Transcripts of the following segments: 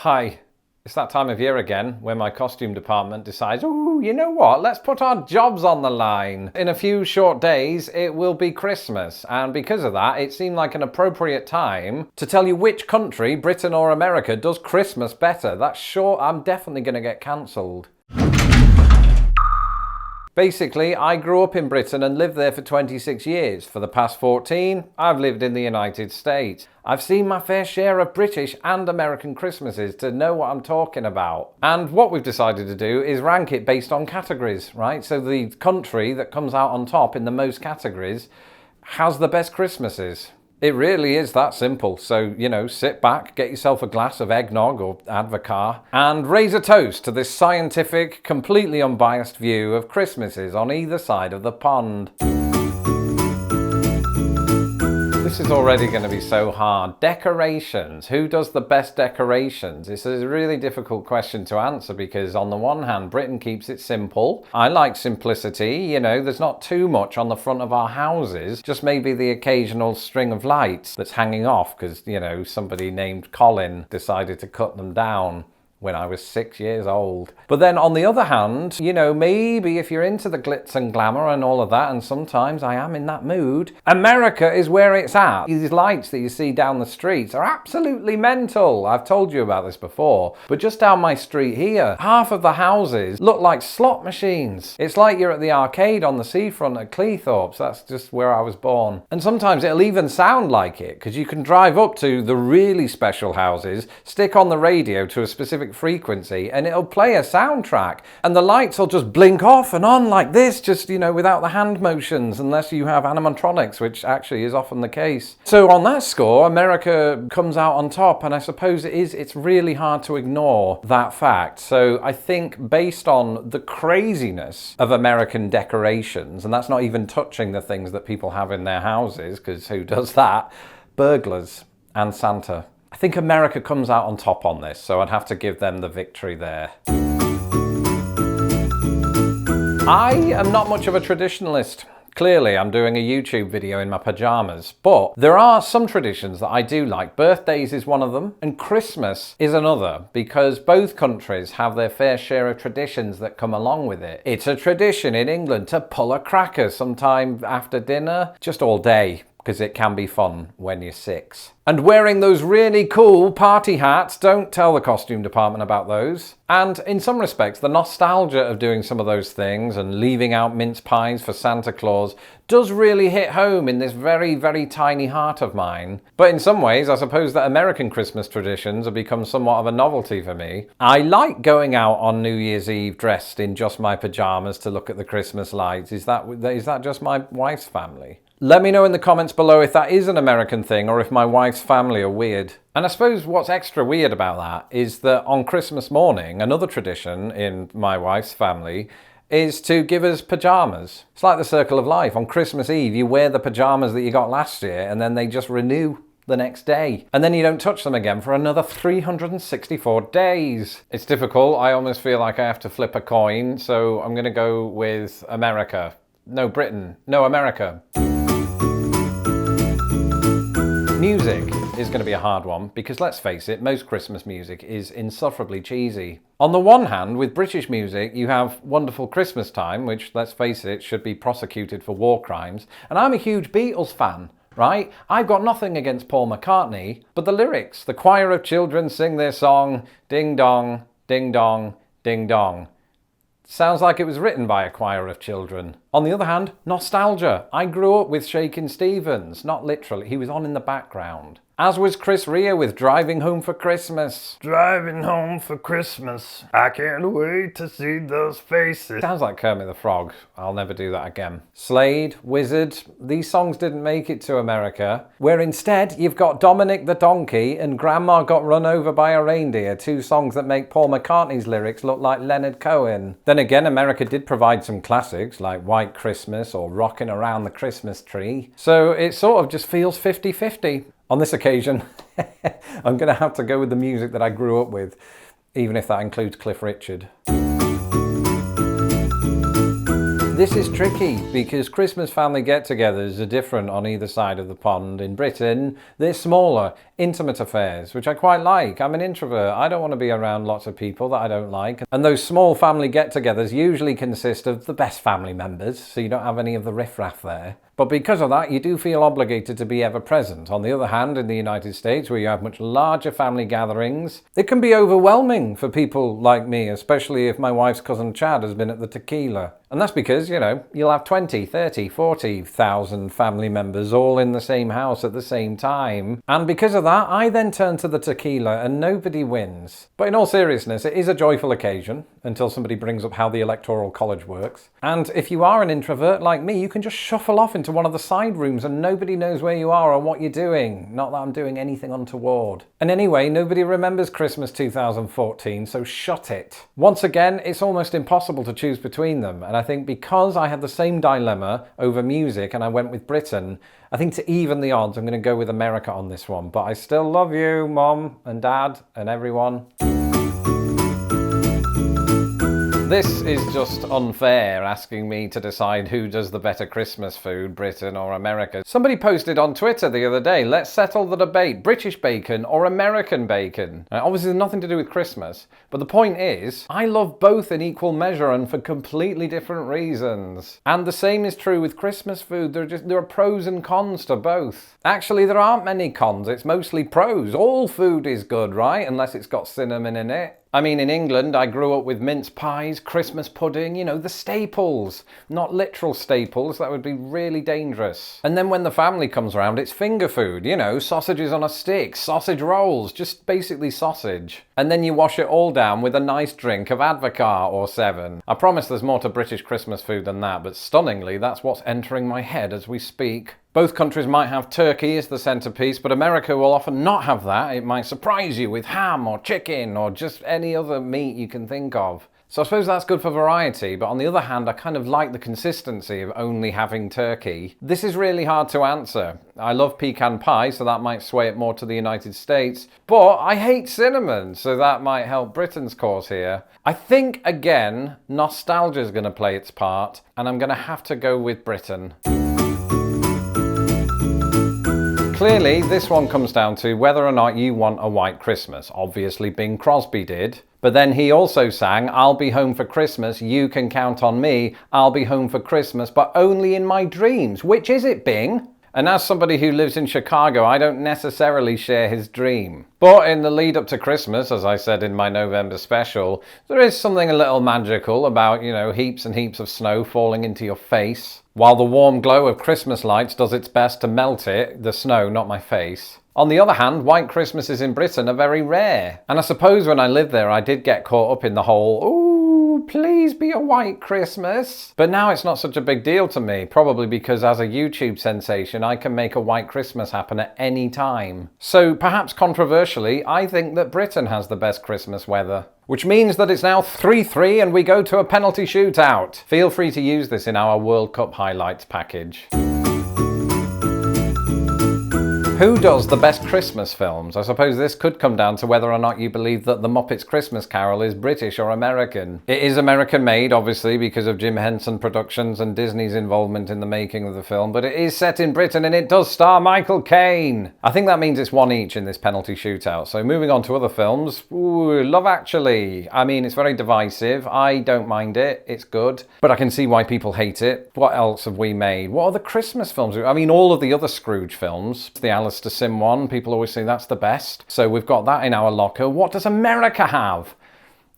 Hi, it's that time of year again where my costume department decides, oh, you know what, let's put our jobs on the line. In a few short days, it will be Christmas, and because of that, it seemed like an appropriate time to tell you which country, Britain or America, does Christmas better. That's sure, I'm definitely going to get cancelled. Basically, I grew up in Britain and lived there for 26 years. For the past 14, I've lived in the United States. I've seen my fair share of British and American Christmases to know what I'm talking about. And what we've decided to do is rank it based on categories, right? So the country that comes out on top in the most categories has the best Christmases. It really is that simple. So, sit back, get yourself a glass of eggnog or Advocaat, and raise a toast to this scientific, completely unbiased view of Christmases on either side of the pond. This is already going to be so hard. Decorations. Who does the best decorations? This is a really difficult question to answer because on the one hand, Britain keeps it simple. I like simplicity. There's not too much on the front of our houses, just maybe the occasional string of lights that's hanging off because, somebody named Colin decided to cut them down when I was 6 years old. But then on the other hand, maybe if you're into the glitz and glamour and all of that, and sometimes I am in that mood, America is where it's at. These lights that you see down the streets are absolutely mental. I've told you about this before, but just down my street here, half of the houses look like slot machines. It's like you're at the arcade on the seafront at Cleethorpes. That's just where I was born. And sometimes it'll even sound like it, because you can drive up to the really special houses, stick on the radio to a specific frequency, and it'll play a soundtrack, and the lights will just blink off and on like this, just without the hand motions, unless you have animatronics, which actually is often the case. So on that score, America comes out on top, and I suppose it's really hard to ignore that fact. So I think based on the craziness of American decorations, and that's not even touching the things that people have in their houses, because who does that? Burglars and Santa. I think America comes out on top on this, so I'd have to give them the victory there. I am not much of a traditionalist. Clearly, I'm doing a YouTube video in my pajamas, but there are some traditions that I do like. Birthdays is one of them, and Christmas is another, because both countries have their fair share of traditions that come along with it. It's a tradition in England to pull a cracker sometime after dinner, just all day, because it can be fun when you're 6. And wearing those really cool party hats, don't tell the costume department about those. And in some respects, the nostalgia of doing some of those things and leaving out mince pies for Santa Claus does really hit home in this very, very tiny heart of mine. But in some ways, I suppose that American Christmas traditions have become somewhat of a novelty for me. I like going out on New Year's Eve dressed in just my pajamas to look at the Christmas lights. Is that just my wife's family? Let me know in the comments below if that is an American thing or if my wife's family are weird. And I suppose what's extra weird about that is that on Christmas morning, another tradition in my wife's family is to give us pajamas. It's like the circle of life. On Christmas Eve, you wear the pajamas that you got last year and then they just renew the next day. And then you don't touch them again for another 364 days. It's difficult. I almost feel like I have to flip a coin. So I'm going to go with America. No, Britain. No, America. Music is going to be a hard one because let's face it, most Christmas music is insufferably cheesy. On the one hand, with British music, you have Wonderful Christmas Time, which, let's face it, should be prosecuted for war crimes. And I'm a huge Beatles fan, right? I've got nothing against Paul McCartney, but the lyrics, the choir of children sing their song, ding dong, ding dong, ding dong. Sounds like it was written by a choir of children. On the other hand, nostalgia. I grew up with Shakin' Stevens, not literally, he was on in the background. As was Chris Rea with Driving Home for Christmas. Driving home for Christmas, I can't wait to see those faces. Sounds like Kermit the Frog. I'll never do that again. Slade, Wizard, these songs didn't make it to America, where instead you've got Dominic the Donkey and Grandma Got Run Over by a Reindeer, two songs that make Paul McCartney's lyrics look like Leonard Cohen. Then again, America did provide some classics like White Christmas or Rockin' Around the Christmas Tree. So it sort of just feels 50-50. On this occasion, I'm going to have to go with the music that I grew up with, even if that includes Cliff Richard. This is tricky because Christmas family get-togethers are different on either side of the pond. In Britain, they're smaller, intimate affairs, which I quite like. I'm an introvert. I don't want to be around lots of people that I don't like. And those small family get-togethers usually consist of the best family members, so you don't have any of the riffraff there. But because of that, you do feel obligated to be ever present. On the other hand, in the United States, where you have much larger family gatherings, it can be overwhelming for people like me, especially if my wife's cousin Chad has been at the tequila. And that's because, you know, you'll have 20, 30, 40,000 family members all in the same house at the same time. And because of that, I then turn to the tequila and nobody wins. But in all seriousness, it is a joyful occasion until somebody brings up how the Electoral College works. And if you are an introvert like me, you can just shuffle off into one of the side rooms and nobody knows where you are or what you're doing. Not that I'm doing anything untoward. And anyway, nobody remembers Christmas 2014, so shut it. Once again, it's almost impossible to choose between them. And I think because I had the same dilemma over music and I went with Britain, I think to even the odds, I'm going to go with America on this one. But I still love you, Mom and Dad and everyone. This is just unfair, asking me to decide who does the better Christmas food, Britain or America. Somebody posted on Twitter the other day, let's settle the debate, British bacon or American bacon. Now, obviously nothing to do with Christmas, but the point is, I love both in equal measure and for completely different reasons. And the same is true with Christmas food, there are pros and cons to both. Actually, there aren't many cons, it's mostly pros. All food is good, right? Unless it's got cinnamon in it. I mean, in England, I grew up with mince pies, Christmas pudding, you know, the staples. Not literal staples, that would be really dangerous. And then when the family comes around, it's finger food, you know, sausages on a stick, sausage rolls, just basically sausage. And then you wash it all down with a nice drink of Advocaat or 7. I promise there's more to British Christmas food than that, but stunningly, that's what's entering my head as we speak. Both countries might have turkey as the centerpiece, but America will often not have that. It might surprise you with ham or chicken or just any other meat you can think of. So I suppose that's good for variety, but on the other hand, I kind of like the consistency of only having turkey. This is really hard to answer. I love pecan pie, so that might sway it more to the United States, but I hate cinnamon, so that might help Britain's cause here. I think, again, nostalgia is going to play its part, and I'm going to have to go with Britain. Clearly, this one comes down to whether or not you want a white Christmas. Obviously, Bing Crosby did. But then he also sang, I'll be home for Christmas, you can count on me. I'll be home for Christmas, but only in my dreams. Which is it, Bing? And as somebody who lives in Chicago, I don't necessarily share his dream. But in the lead up to Christmas, as I said in my November special, there is something a little magical about, you know, heaps and heaps of snow falling into your face, while the warm glow of Christmas lights does its best to melt it, the snow, not my face. On the other hand, white Christmases in Britain are very rare. And I suppose when I lived there, I did get caught up in the whole, ooh, please be a white Christmas. But now it's not such a big deal to me, probably because as a YouTube sensation, I can make a white Christmas happen at any time. So perhaps controversially, I think that Britain has the best Christmas weather. Which means that it's now 3-3 and we go to a penalty shootout. Feel free to use this in our World Cup highlights package. Who does the best Christmas films? I suppose this could come down to whether or not you believe that The Muppets Christmas Carol is British or American. It is American made, obviously, because of Jim Henson Productions and Disney's involvement in the making of the film, but it is set in Britain and it does star Michael Caine. I think that means it's one each in this penalty shootout. So moving on to other films, ooh, Love Actually. I mean, it's very divisive. I don't mind it. It's good. But I can see why people hate it. What else have we made? What are the Christmas films? I mean, all of the other Scrooge films. The Alistair Sim one, people always say that's the best. So we've got that in our locker. What does America have?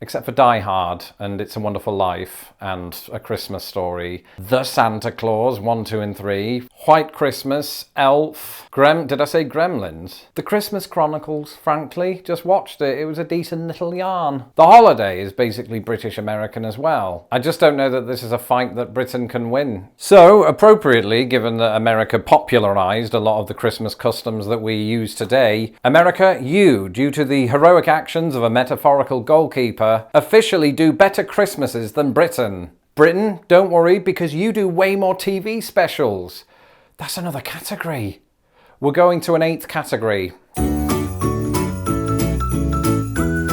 Except for Die Hard and It's a Wonderful Life and A Christmas Story. The Santa Claus, 1, 2 and 3. White Christmas, Elf. Did I say Gremlins? The Christmas Chronicles, frankly. Just watched it. It was a decent little yarn. The Holiday is basically British American as well. I just don't know that this is a fight that Britain can win. So, appropriately, given that America popularized a lot of the Christmas customs that we use today, America, you, due to the heroic actions of a metaphorical goalkeeper, officially do better Christmases than Britain. Britain, don't worry, because you do way more TV specials. That's another category. We're going to an 8th category.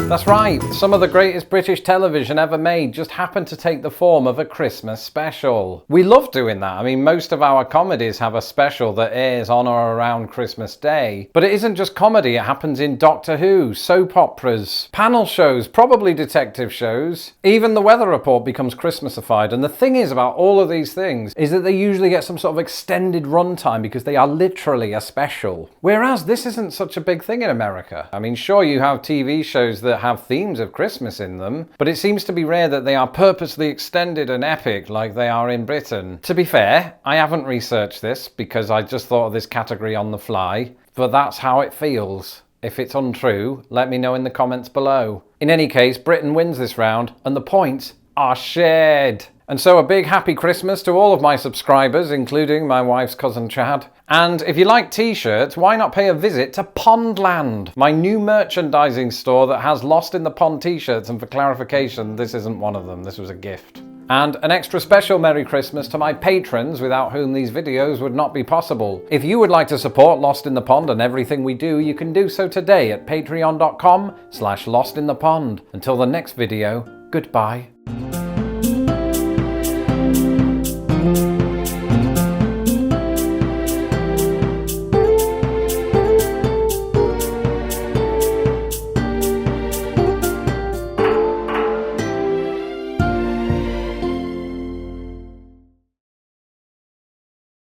That's right, some of the greatest British television ever made just happened to take the form of a Christmas special. We love doing that. I mean, most of our comedies have a special that airs on or around Christmas Day. But it isn't just comedy, it happens in Doctor Who, soap operas, panel shows, probably detective shows. Even the Weather Report becomes Christmasified. And the thing is about all of these things is that they usually get some sort of extended runtime because they are literally a special. Whereas this isn't such a big thing in America. I mean, sure, you have TV shows that have themes of Christmas in them, but it seems to be rare that they are purposely extended and epic like they are in Britain. To be fair, I haven't researched this because I just thought of this category on the fly, but that's how it feels. If it's untrue, let me know in the comments below. In any case, Britain wins this round and the points are shared. And so a big happy Christmas to all of my subscribers, including my wife's cousin Chad. And if you like t-shirts, why not pay a visit to Pondland, my new merchandising store that has Lost in the Pond t-shirts, and for clarification, this isn't one of them, this was a gift. And an extra special Merry Christmas to my patrons, without whom these videos would not be possible. If you would like to support Lost in the Pond and everything we do, you can do so today at patreon.com/lostinthepond. Until the next video, goodbye.